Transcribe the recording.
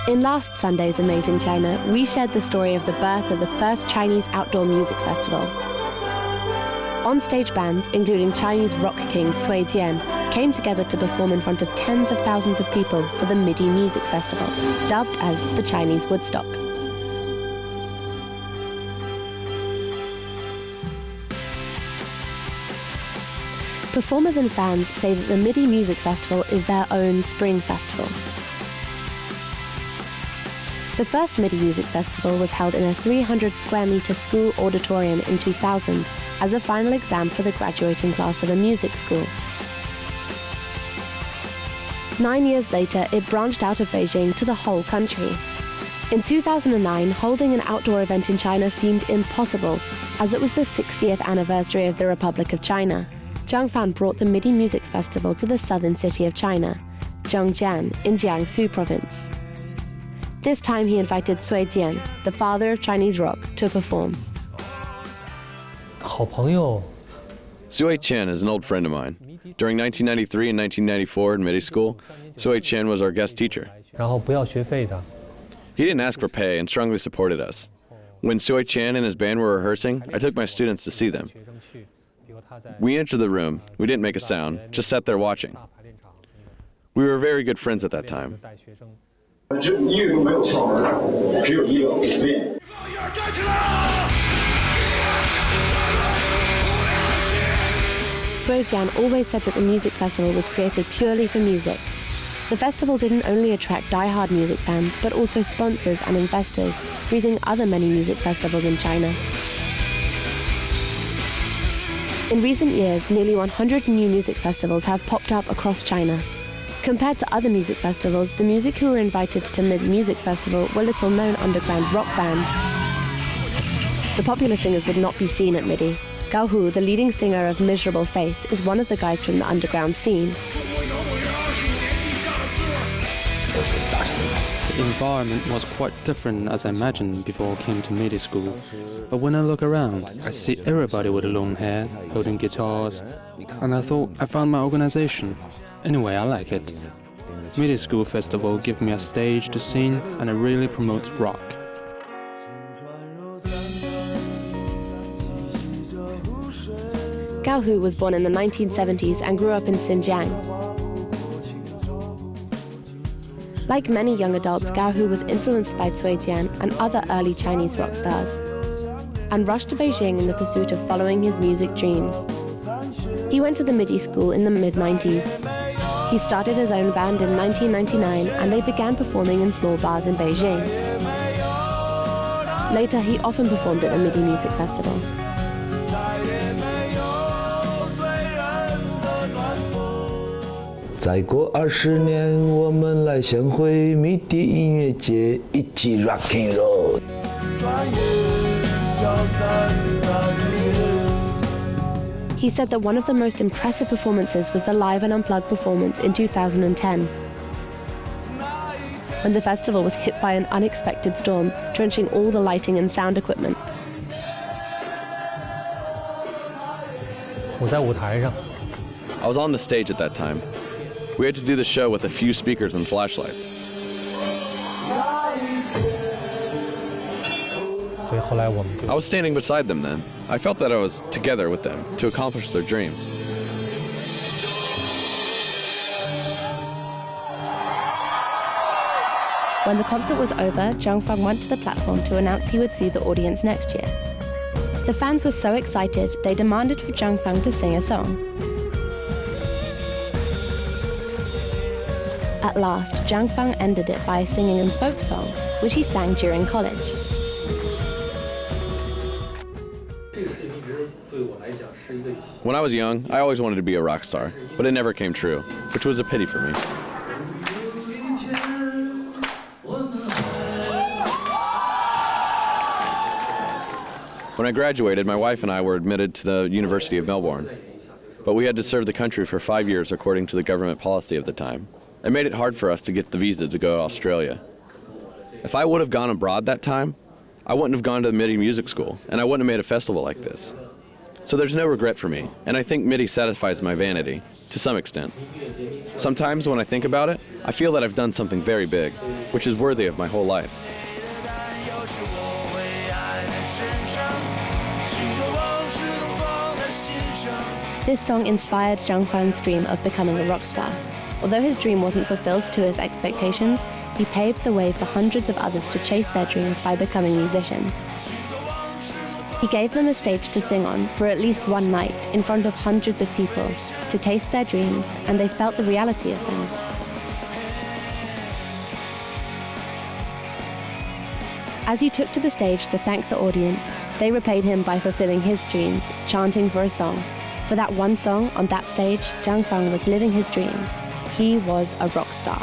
In last Sunday's Amazing China, we shared the story of the birth of the first Chinese outdoor music festival. On-stage bands, including Chinese rock king Cui Jian, came together to perform in front of tens of thousands of people for the MIDI Music Festival, dubbed as the Chinese Woodstock. Performers and fans say that the MIDI Music Festival is their own spring festival. The first MIDI Music Festival was held in a 300-square-meter school auditorium in 2000 as a final exam for the graduating class of a music school. 9 years later, it branched out of Beijing to the whole country. In 2009, holding an outdoor event in China seemed impossible, as it was the 60th anniversary of the Republic of China. Zhang Fan brought the MIDI Music Festival to the southern city of China, Zhongjian, in Jiangsu province. This time he invited Cui Jian, the father of Chinese rock, to perform. Cui Jian is an old friend of mine. During 1993 and 1994 in MIDI school, Cui Jian was our guest teacher. He didn't ask for pay and strongly supported us. When Cui Jian and his band were rehearsing, I took my students to see them. We entered the room, we didn't make a sound, just sat there watching. We were very good friends at that time. Cui Jian always said that the music festival was created purely for music. The festival didn't only attract die-hard music fans, but also sponsors and investors, breeding other many music festivals in China. In recent years, nearly 100 new music festivals have popped up across China. Compared to other music festivals, the music who were invited to MIDI Music Festival were little-known underground rock bands. The popular singers would not be seen at MIDI. Gao Hu, the leading singer of Miserable Face, is one of the guys from the underground scene. The environment was quite different as I imagined before I came to MIDI school. But when I look around, I see everybody with long hair, holding guitars, and I thought I found my organization. Anyway, I like it. MIDI School Festival gives me a stage to sing, and it really promotes rock. Gao Hu was born in the 1970s and grew up in Xinjiang. Like many young adults, Gao Hu was influenced by Cui Jian and other early Chinese rock stars, and rushed to Beijing in the pursuit of following his music dreams. He went to the MIDI school in the mid-90s. He started his own band in 1999, and they began performing in small bars in Beijing. Later, he often performed at the MIDI Music Festival.再过20年，我们来相会MIDI音乐节，一起 rock and roll。 He said that one of the most impressive performances was the live and unplugged performance in 2010, when the festival was hit by an unexpected storm, drenching all the lighting and sound equipment. I was on the stage at that time. We had to do the show with a few speakers and flashlights. I was standing beside them then. I felt that I was together with them to accomplish their dreams. When the concert was over, Zhang Fan went to the platform to announce he would see the audience next year. The fans were so excited, they demanded for Zhang Fan to sing a song. At last, Zhang Fan ended it by singing a folk song, which he sang during college. When I was young, I always wanted to be a rock star, but it never came true, which was a pity for me. When I graduated, my wife and I were admitted to the University of Melbourne, but we had to serve the country for 5 years according to the government policy of the time. It made it hard for us to get the visa to go to Australia. If I would have gone abroad that time, I wouldn't have gone to the MIDI music school, and I wouldn't have made a festival like this. So there's no regret for me, and I think MIDI satisfies my vanity, to some extent. Sometimes when I think about it, I feel that I've done something very big, which is worthy of my whole life. This song inspired Zhang Fan's dream of becoming a rock star. Although his dream wasn't fulfilled to his expectations, he paved the way for hundreds of others to chase their dreams by becoming musicians. He gave them a stage to sing on for at least one night in front of hundreds of people to taste their dreams, and they felt the reality of them. As he took to the stage to thank the audience, they repaid him by fulfilling his dreams, chanting for a song. For that one song on that stage, Zhang Fan was living his dream. He was a rock star.